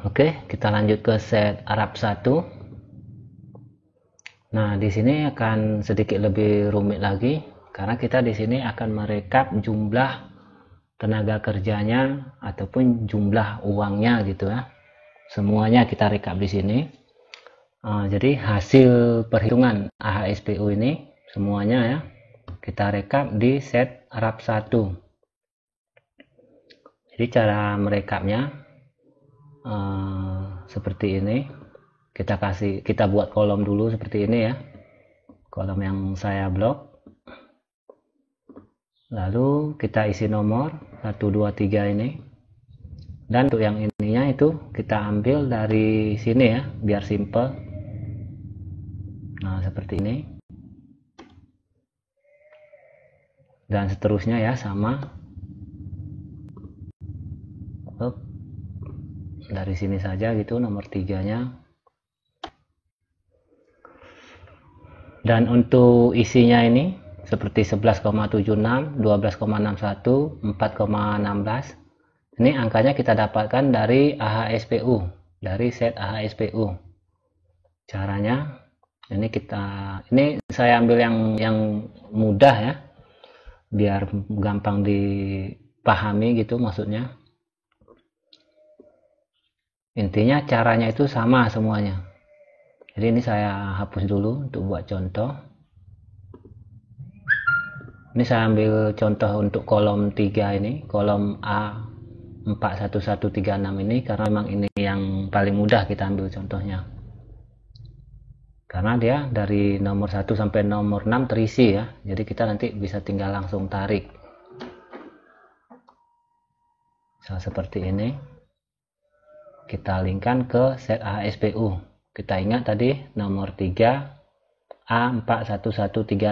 Oke, kita lanjut ke set Arab 1. Nah, di sini akan sedikit lebih rumit lagi karena kita di sini akan merekap jumlah tenaga kerjanya ataupun jumlah uangnya gitu ya. Semuanya kita rekap di sini. Jadi hasil perhitungan AHSPU ini semuanya ya kita rekap di set Arab 1. Jadi cara merekapnya seperti ini. Kita buat kolom dulu seperti ini ya, kolom yang saya blok, lalu kita isi nomor 1 2 3 ini, dan untuk yang ininya itu kita ambil dari sini ya biar simple. Nah seperti ini, dan seterusnya ya sama. Dari sini saja gitu nomor 3 nya. Dan untuk isinya ini seperti 11,76, 12,61, 4,16. Ini angkanya kita dapatkan dari AHSPU, dari set AHSPU. Caranya ini saya ambil yang mudah ya, biar gampang dipahami gitu maksudnya. Intinya caranya itu sama semuanya. Jadi ini saya hapus dulu untuk buat contoh. Ini saya ambil contoh untuk kolom 3 ini, kolom A41136 ini, karena memang ini yang paling mudah kita ambil contohnya. Karena dia dari nomor 1 sampai nomor 6 terisi ya. Jadi kita nanti bisa tinggal langsung tarik. Seperti ini. Kita linkkan ke set AHSPU. Kita ingat tadi nomor 3 A41136.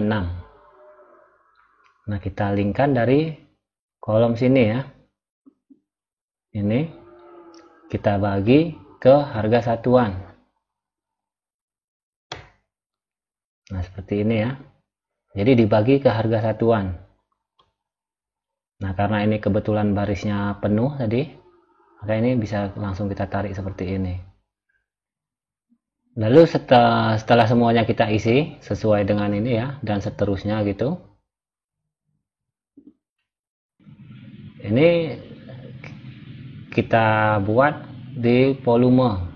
Nah, kita linkkan dari kolom sini ya. Ini kita bagi ke harga satuan. Nah, seperti ini ya. Jadi dibagi ke harga satuan. Nah, karena ini kebetulan barisnya penuh tadi, maka ini bisa langsung kita tarik seperti ini. Lalu setelah semuanya kita isi sesuai dengan ini ya, dan seterusnya gitu. Ini kita buat di volume.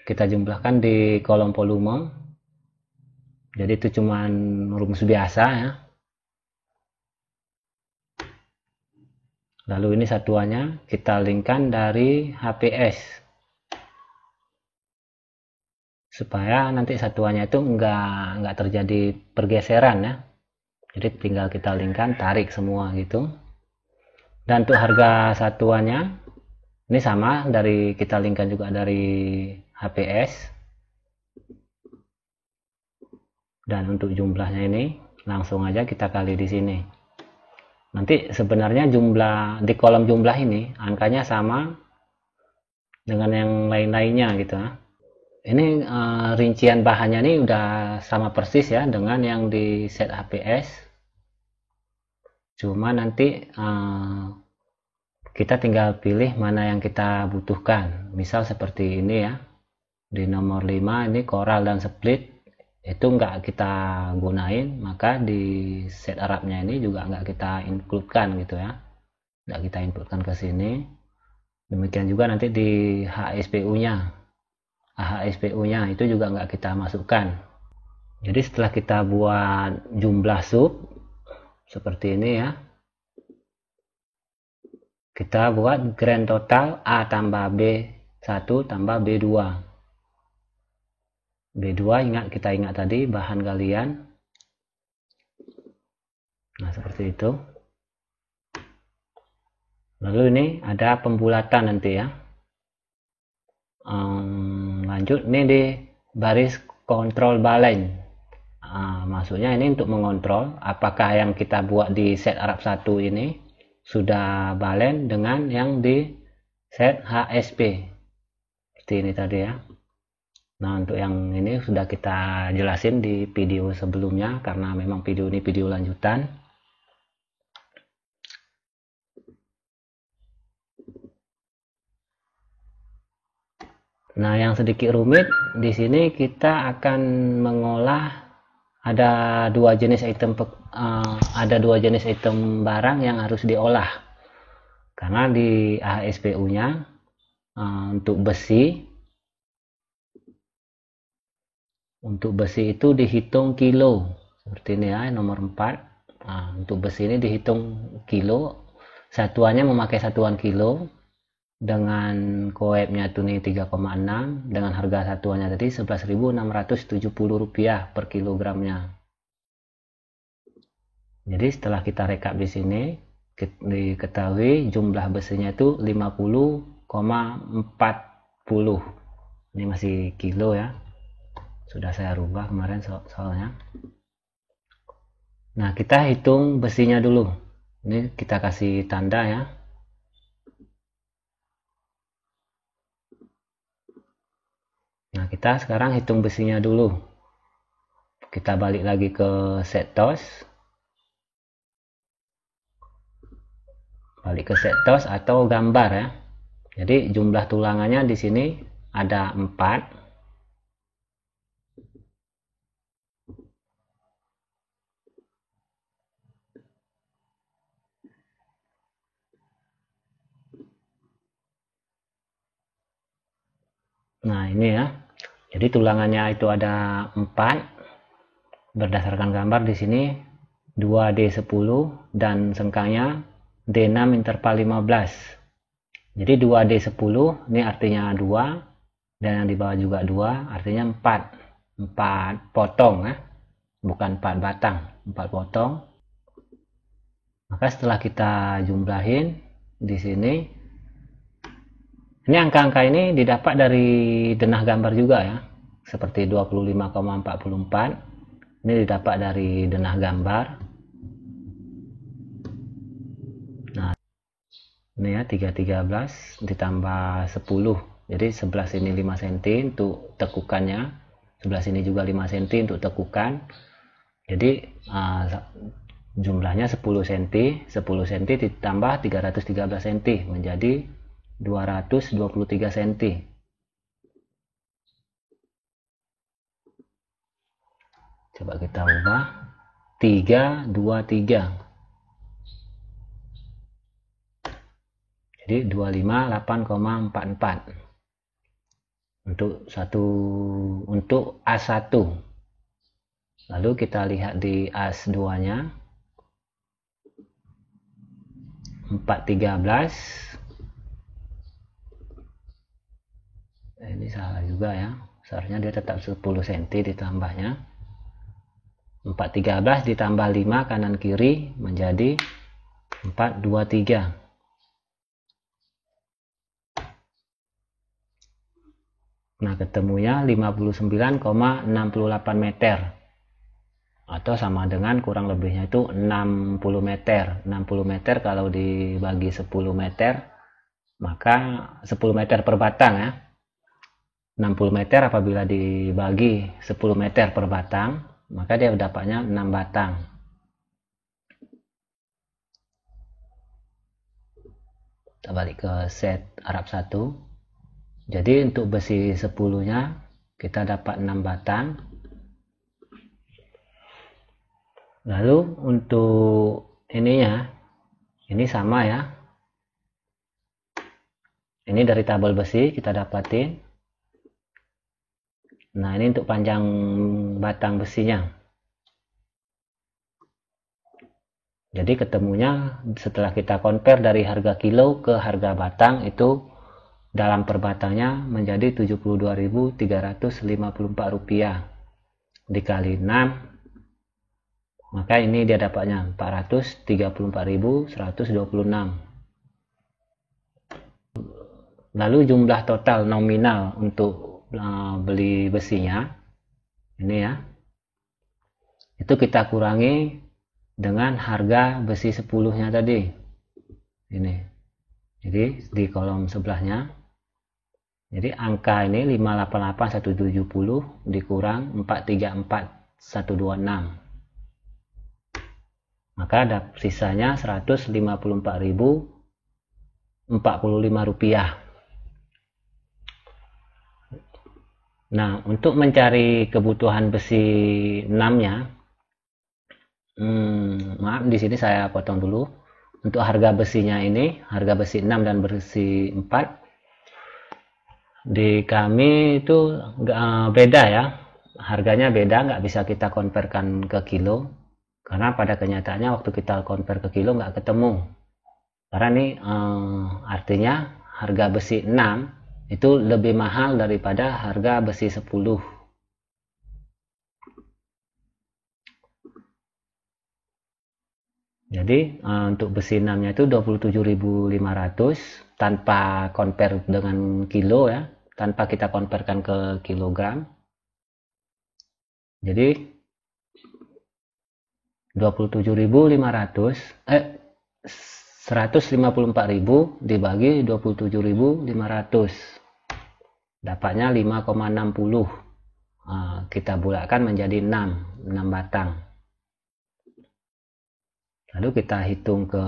Kita jumlahkan di kolom volume. Jadi itu cuman rumus biasa ya. Lalu ini satuannya kita linkkan dari HPS. Supaya nanti satuannya itu enggak terjadi pergeseran ya. Jadi tinggal kita linkkan, tarik semua gitu. Dan untuk harga satuannya ini sama, kita linkkan juga dari HPS. Dan untuk jumlahnya ini langsung aja kita kali di sini. Nanti sebenarnya jumlah di kolom jumlah ini angkanya sama dengan yang lain-lainnya gitu ya. Ini rincian bahannya ini udah sama persis ya dengan yang di set HPS. Cuma nanti kita tinggal pilih mana yang kita butuhkan. Misal seperti ini ya. Di nomor 5 ini coral dan split itu nggak kita gunain, maka di set Arabnya ini juga nggak kita includekan gitu ya. Nggak kita inputkan ke sini. Demikian juga nanti di HSPU-nya. AHSPU-nya itu juga nggak kita masukkan. Jadi setelah kita buat jumlah sub seperti ini ya, kita buat grand total A tambah B1 tambah B2. B2 kita ingat tadi bahan galian. Nah seperti itu. Lalu ini ada pembulatan nanti ya. Lanjut ini di baris kontrol balance. Maksudnya ini untuk mengontrol apakah yang kita buat di set Arab 1 ini sudah balen dengan yang di set HSP seperti ini tadi ya. Nah untuk yang ini sudah kita jelasin di video sebelumnya karena memang video ini video lanjutan. Nah, yang sedikit rumit di sini kita akan mengolah ada dua jenis item barang yang harus diolah. Karena di AHSPU-nya untuk besi itu dihitung kilo. Seperti ini ya, nomor 4. Nah, untuk besi ini dihitung kilo. Satuannya memakai satuan kilo. Dengan koepnya itu nih 3,6, dengan harga satuannya tadi Rp11.670 per kilogramnya. Jadi setelah kita rekap di sini diketahui jumlah besinya itu 50,40. Ini masih kilo ya, sudah saya rubah kemarin soalnya. Nah, kita hitung besinya dulu. Ini kita kasih tanda ya. Nah, kita sekarang hitung besinya dulu. Kita balik lagi ke set-tos. Balik ke set-tos atau gambar ya. Jadi jumlah tulangannya di sini ada 4. Nah, ini ya. Jadi tulangannya itu ada 4. Berdasarkan gambar di sini 2D10 dan sengkangnya D6 interval 15. Jadi 2D10 ini artinya 2 dan yang di bawah juga 2, artinya 4. 4 potong ya. Bukan 4 batang, 4 potong. Maka setelah kita jumlahin di sini, ini angka-angka ini didapat dari denah gambar juga ya, seperti 25,44. Ini didapat dari denah gambar. Nah, ini ya 313 ditambah 10. Jadi 11 ini 5 cm untuk tekukannya, 11 ini juga 5 cm untuk tekukan. Jadi jumlahnya 10 cm, 10 cm ditambah 313 cm menjadi 223 cm. Coba kita ubah 323. Jadi 258,44 untuk as1. Lalu kita lihat di as2 nya 413. Ini salah juga ya, seharusnya dia tetap 10 cm ditambahnya. 413 ditambah 5 kanan kiri menjadi 423. Nah, ketemunya 59,68 meter atau sama dengan kurang lebihnya itu 60 meter. 60 meter kalau dibagi 10 meter maka 10 meter per batang ya. 60 meter apabila dibagi 10 meter per batang, maka dia dapatnya 6 batang. Kita balik ke set Arab 1. Jadi untuk besi 10 nya kita dapat 6 batang. Lalu untuk ininya, ini sama ya. Ini dari tabel besi kita dapatin. Nah, ini untuk panjang batang besinya. Jadi ketemunya setelah kita compare dari harga kilo ke harga batang itu dalam per batangnya menjadi Rp72.354 dikali 6, maka ini dia dapatnya 434.126. Lalu jumlah total nominal untuk beli besinya ini ya, itu kita kurangi dengan harga besi 10 nya tadi ini. Jadi di kolom sebelahnya, jadi angka ini 588.170 dikurang 434.126, maka ada sisanya Rp154.045. Nah, untuk mencari kebutuhan besi 6-nya, maaf di sini saya potong dulu. Untuk harga besinya ini, harga besi 6 dan besi 4 di kami itu beda ya. Harganya beda, nggak bisa kita konverkan ke kilo. Karena pada kenyataannya waktu kita convert ke kilo nggak ketemu. Karena ini artinya harga besi 6 itu lebih mahal daripada harga besi 10. Jadi untuk besi 6-nya itu 27.500 tanpa convert dengan kilo ya, tanpa kita konverkan ke kilogram. Jadi 154.000 dibagi 27.500 dapatnya 5,60. Kita bulatkan menjadi 6 batang. Lalu kita hitung ke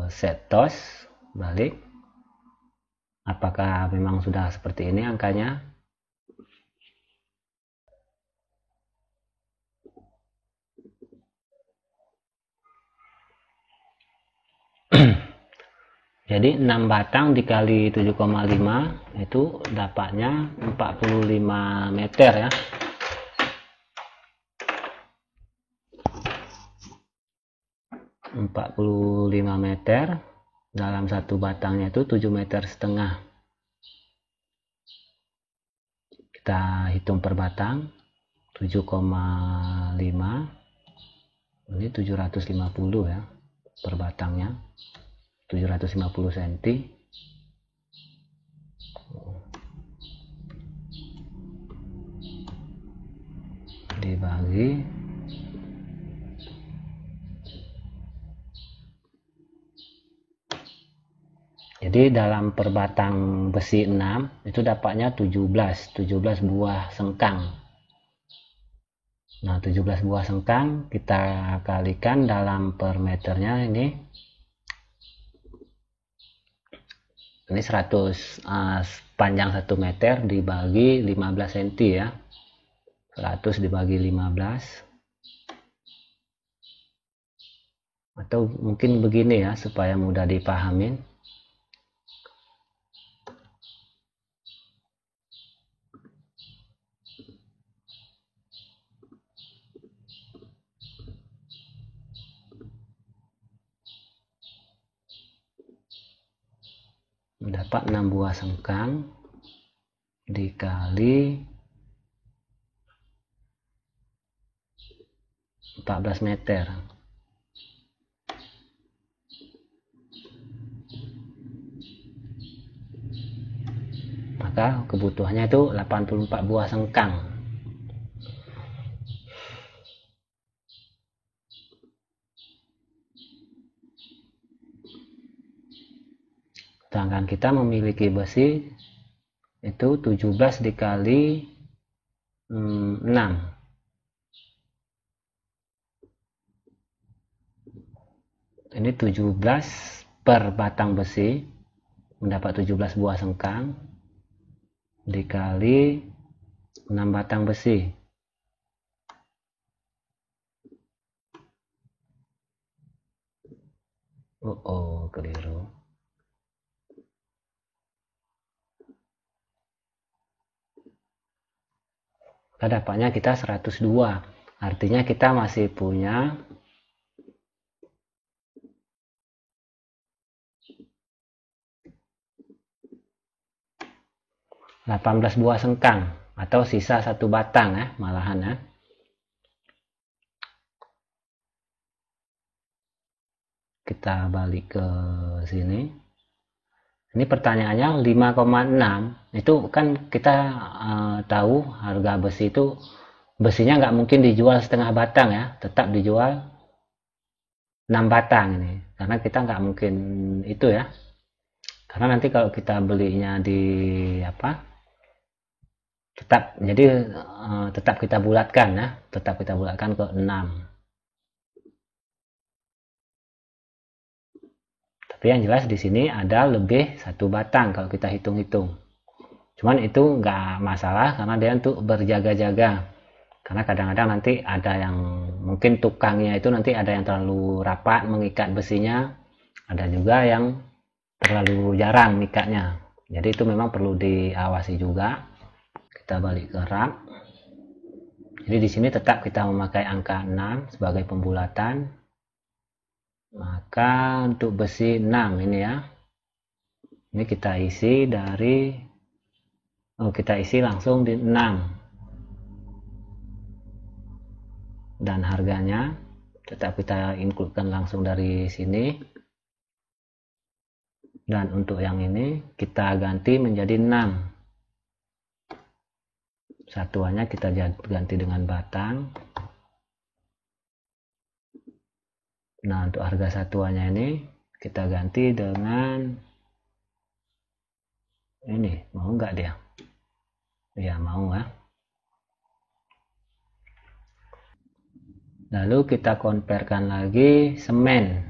set TOS balik. Apakah memang sudah seperti ini angkanya? Jadi 6 batang dikali 7,5 itu dapatnya 45 meter ya. 45 meter dalam satu batangnya itu 7,5 meter. Kita hitung per batang 7,5, ini 750 ya per batangnya, 750 cm dibagi jadi dalam per batang besi 6 itu dapatnya 17 buah sengkang. Nah 17 buah sengkang kita kalikan dalam per meternya ini 100 panjang 1 meter dibagi 15 cm ya, 100 dibagi 15, atau mungkin begini ya supaya mudah dipahamin. Mendapat 6 buah sengkang dikali 14 meter, maka kebutuhannya itu 84 buah sengkang. Sedangkan kita memiliki besi itu 17 dikali 6. Ini 17 per batang besi mendapat 17 buah sengkang dikali 6 batang besi. Keliru. Dapatnya kita 102, artinya kita masih punya 18 buah sengkang atau sisa 1 batang ya malahan ya. Kita balik ke sini. Ini pertanyaannya 5,6 itu kan kita tahu harga besi itu besinya nggak mungkin dijual setengah batang ya, tetap dijual 6 batang ini karena kita nggak mungkin itu ya, karena nanti kalau kita belinya di tetap kita bulatkan ya, tetap kita bulatkan ke 6. Tapi yang jelas di sini ada lebih 1 batang kalau kita hitung-hitung. Cuman itu nggak masalah karena dia untuk berjaga-jaga. Karena kadang-kadang nanti ada yang mungkin tukangnya itu nanti ada yang terlalu rapat mengikat besinya, ada juga yang terlalu jarang ngikatnya. Jadi itu memang perlu diawasi juga. Kita balik ke rak. Jadi di sini tetap kita memakai angka 6 sebagai pembulatan. Maka untuk besi 6 ini ya. Ini kita isi dari kita isi langsung di 6. Dan harganya tetap kita include-kan langsung dari sini. Dan untuk yang ini kita ganti menjadi 6. Satuannya kita ganti dengan batang. Nah, untuk harga satuannya ini kita ganti dengan ini. Mau nggak dia? Ya, mau ya. Lalu kita convertkan lagi semen.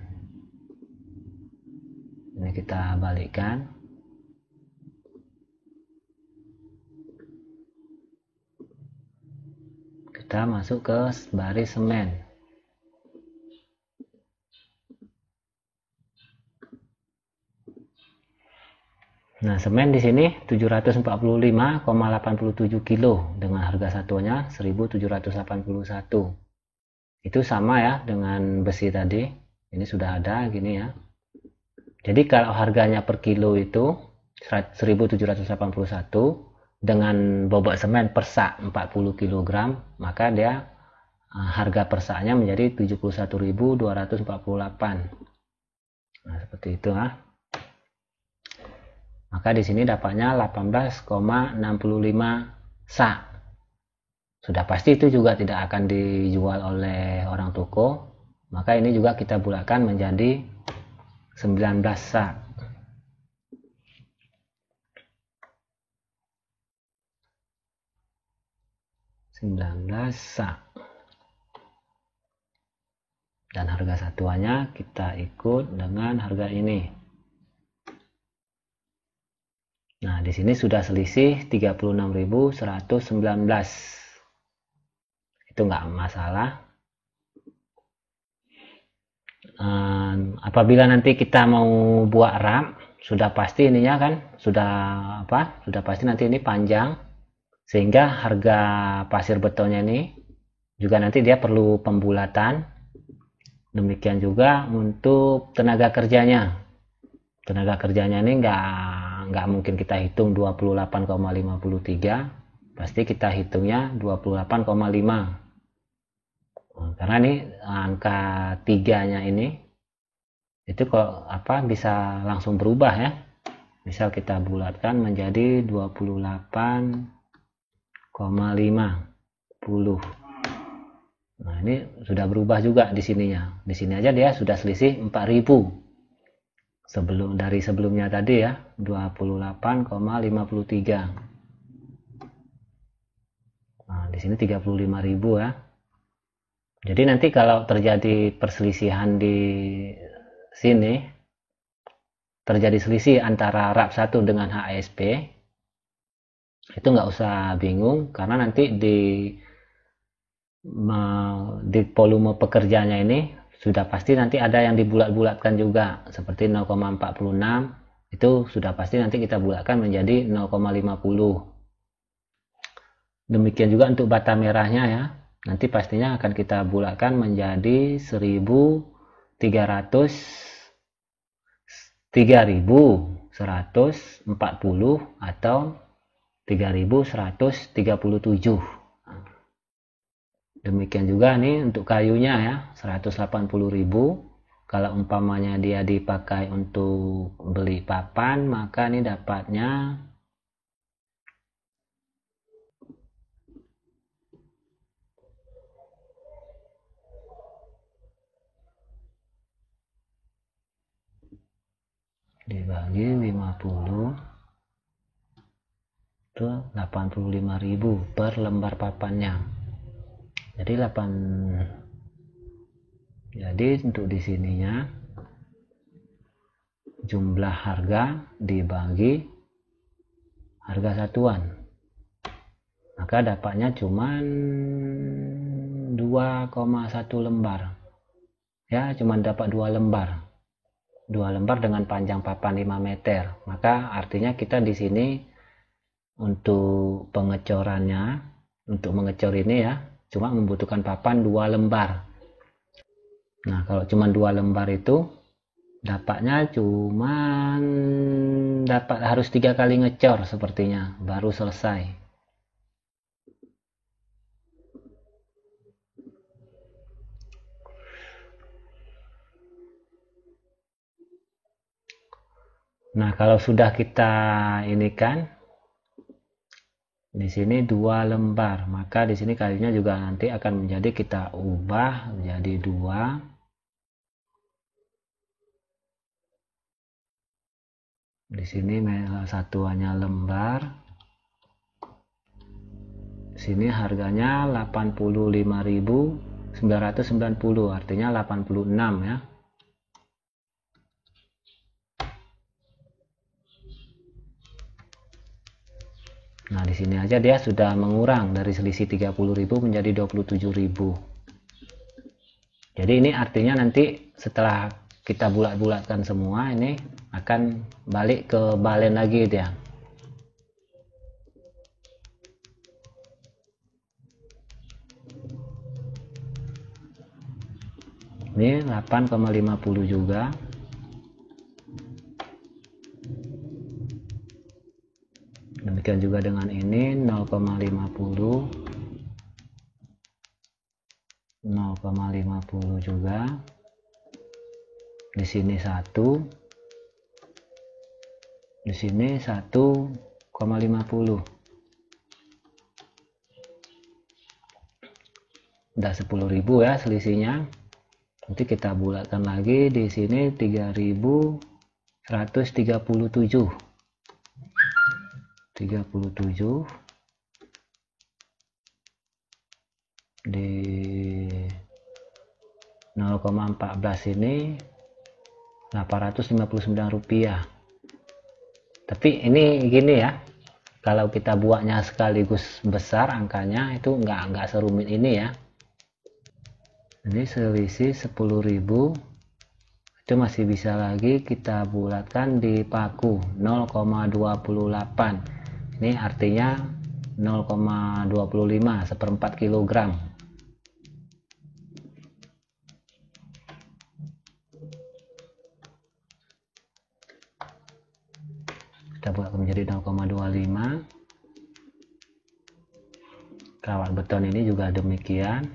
Ini kita balikkan. Kita masuk ke baris semen. Nah, semen di sini 745,87 kilo dengan harga satuannya 1.781. Itu sama ya dengan besi tadi. Ini sudah ada gini ya. Jadi kalau harganya per kilo itu 1.781 dengan bobot semen per sak 40 kg, maka dia harga per saknya menjadi 71.248. Nah, seperti itu ya. Maka di sini dapatnya 18,65 sak. Sudah pasti itu juga tidak akan dijual oleh orang toko. Maka ini juga kita bulatkan menjadi 19 sak. 19 sak. Dan harga satuannya kita ikut dengan harga ini. Nah, di sini sudah selisih 36.119. Itu nggak masalah. Apabila nanti kita mau buat rak, sudah pasti ininya kan sudah pasti nanti ini panjang, sehingga harga pasir betonnya ini juga nanti dia perlu pembulatan. Demikian juga untuk tenaga kerjanya. Tenaga kerjanya ini nggak mungkin kita hitung 28,53, pasti kita hitungnya 28,5. Karena ini angka 3-nya ini itu kok bisa langsung berubah ya. Misal kita bulatkan menjadi 28,50. Nah, ini sudah berubah juga di sininya. Di sini aja dia sudah selisih 4.000. Dari sebelumnya tadi ya, 28,53. Nah, di sini 35.000 ya. Jadi nanti kalau terjadi perselisihan di sini, terjadi selisih antara rak 1 dengan HSP, itu nggak usah bingung, karena nanti di volume pekerjanya ini sudah pasti nanti ada yang dibulat-bulatkan juga, seperti 0,46 itu sudah pasti nanti kita bulatkan menjadi 0,50. Demikian juga untuk bata merahnya ya. Nanti pastinya akan kita bulatkan menjadi 3.140 atau 3.137. Demikian juga nih untuk kayunya ya, 180.000. Kalau umpamanya dia dipakai untuk beli papan, maka ini dapatnya dibagi 50 itu 85.000 per lembar papannya. Jadi untuk di sininya jumlah harga dibagi harga satuan, maka dapatnya cuman 2,1 lembar ya, cuman dapat 2 lembar dengan panjang papan 5 meter. Maka artinya kita di sini untuk pengecorannya, untuk mengecor ini ya, cuma membutuhkan papan 2 lembar. Nah, kalau cuma 2 lembar itu dapatnya cuman harus 3 kali ngecor sepertinya baru selesai. Nah, kalau sudah kita ini kan di sini 2 lembar, maka di sini kalinya juga nanti akan menjadi, kita ubah menjadi 2. Di sini satuannya lembar. Di sini harganya 85.990, artinya 86 ya. Nah, di sini aja dia sudah mengurang dari selisih 30.000 menjadi 27.000. Jadi ini artinya nanti setelah kita bulat-bulatkan semua, ini akan balik ke balen lagi dia. Ini 8,50 juga. Demikian juga dengan ini 0,50 juga. Di sini 1, di sini 1,50. Udah 10.000 ya selisihnya. Nanti kita bulatkan lagi, di sini 3.137 di 0,14 ini 859 rupiah. Tapi ini gini ya, kalau kita buatnya sekaligus besar angkanya itu nggak serumit ini ya. Ini selisih 10.000 itu masih bisa lagi kita bulatkan di paku 0,28. Ini artinya 0,25 seperempat kilogram. Kita buat menjadi 0,25. Kawat beton ini juga demikian.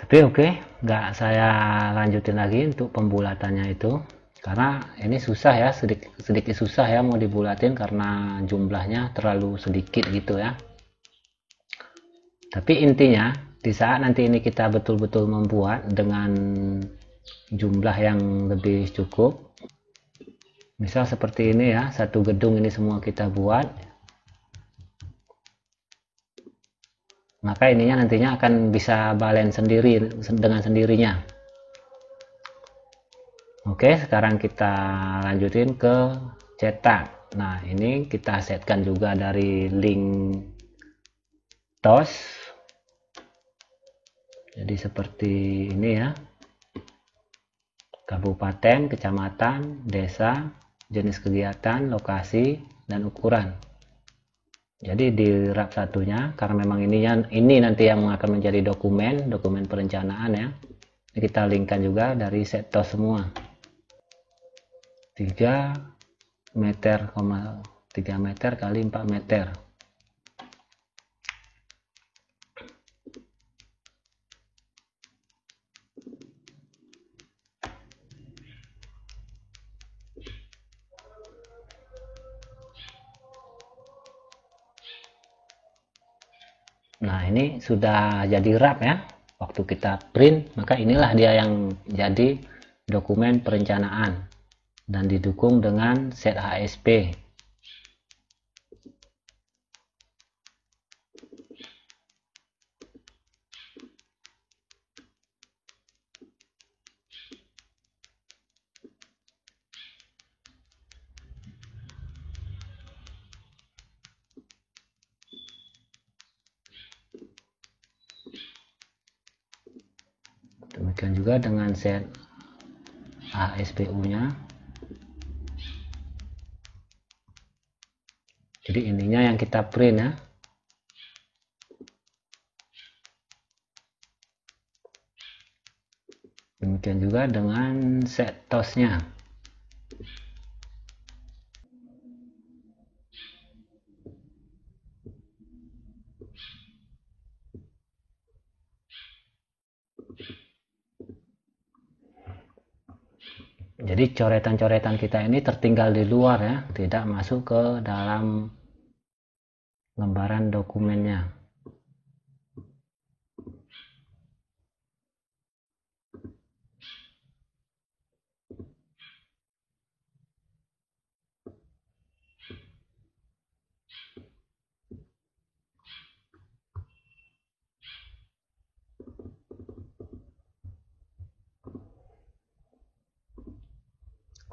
Tapi oke, nggak saya lanjutin lagi untuk pembulatannya itu, karena ini susah ya, sedikit susah ya mau dibulatin karena jumlahnya terlalu sedikit gitu ya. Tapi intinya di saat nanti ini kita betul-betul membuat dengan jumlah yang lebih cukup, misal seperti ini ya, satu gedung ini semua kita buat, maka ininya nantinya akan bisa balen sendiri dengan sendirinya. Oke, sekarang kita lanjutin ke cetak. Nah, ini kita setkan juga dari link TOS. Jadi seperti ini ya. Kabupaten, kecamatan, desa, jenis kegiatan, lokasi, dan ukuran. Jadi di rak satunya, karena memang ini nanti yang akan menjadi dokumen perencanaan ya. Ini kita linkkan juga dari set TOS semua. 3 meter, 3 meter kali 4 meter. Nah, ini sudah jadi rak ya. Waktu kita print, maka inilah dia yang jadi dokumen perencanaan dan didukung dengan set HSP. Demikian juga dengan set HSPU-nya. Jadi ininya yang kita print ya. Demikian juga dengan set TOS-nya. Jadi coretan-coretan kita ini tertinggal di luar ya, tidak masuk ke dalam lembaran dokumennya.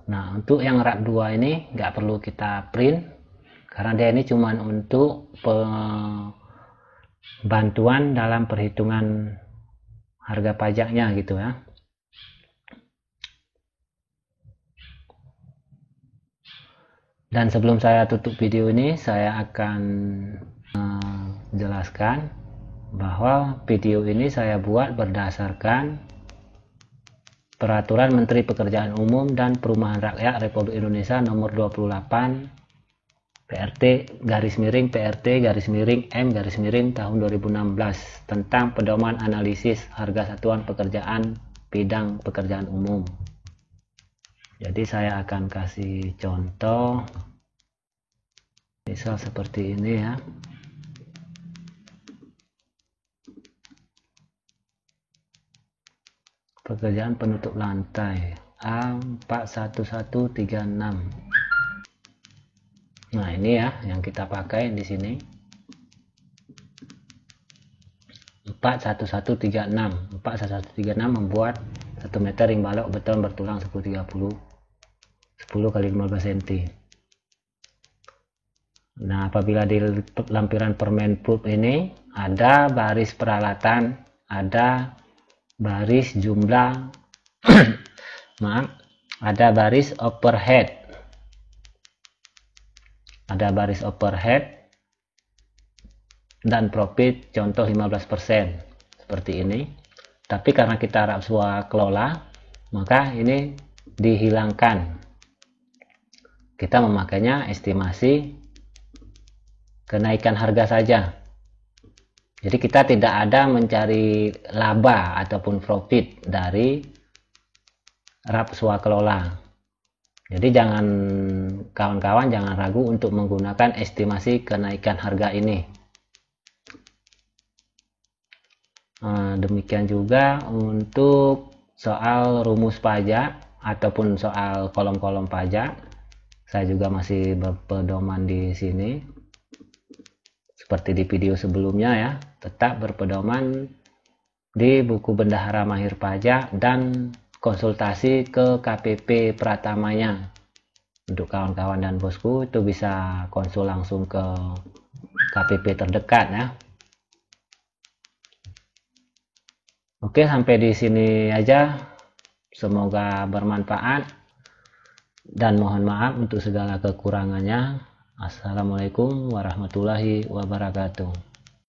Nah, untuk yang rak 2 ini nggak perlu kita print karena dia ini cuma untuk bantuan dalam perhitungan harga pajaknya gitu ya. Dan sebelum saya tutup video ini, saya akan jelaskan bahwa video ini saya buat berdasarkan Peraturan Menteri Pekerjaan Umum dan Perumahan Rakyat Republik Indonesia Nomor 28 PRT/M/tahun 2016 tentang pedoman analisis harga satuan pekerjaan bidang pekerjaan umum. Jadi saya akan kasih contoh, misal seperti ini ya. Pekerjaan penutup lantai A41136. Nah, ini ya yang kita pakai di sini. 41136. 41136 membuat 1 meter ring balok beton bertulang 1030 10 x 15 cm. Nah, apabila di lampiran permen pulp ini ada baris peralatan, ada baris jumlah maaf, ada baris overhead, dan profit contoh 15% seperti ini. Tapi karena kita rak swakelola, maka ini dihilangkan. Kita memakainya estimasi kenaikan harga saja. Jadi kita tidak ada mencari laba ataupun profit dari RAP swakelola. Jadi jangan kawan-kawan jangan ragu untuk menggunakan estimasi kenaikan harga ini. Demikian juga untuk soal rumus pajak ataupun soal kolom-kolom pajak, saya juga masih berpedoman di sini. Seperti di video sebelumnya ya, tetap berpedoman di buku bendahara mahir pajak dan konsultasi ke KPP Pratamanya. Untuk kawan-kawan dan bosku itu bisa konsul langsung ke KPP terdekat ya. Oke, sampai di sini aja. Semoga bermanfaat dan mohon maaf untuk segala kekurangannya. Assalamualaikum warahmatullahi wabarakatuh.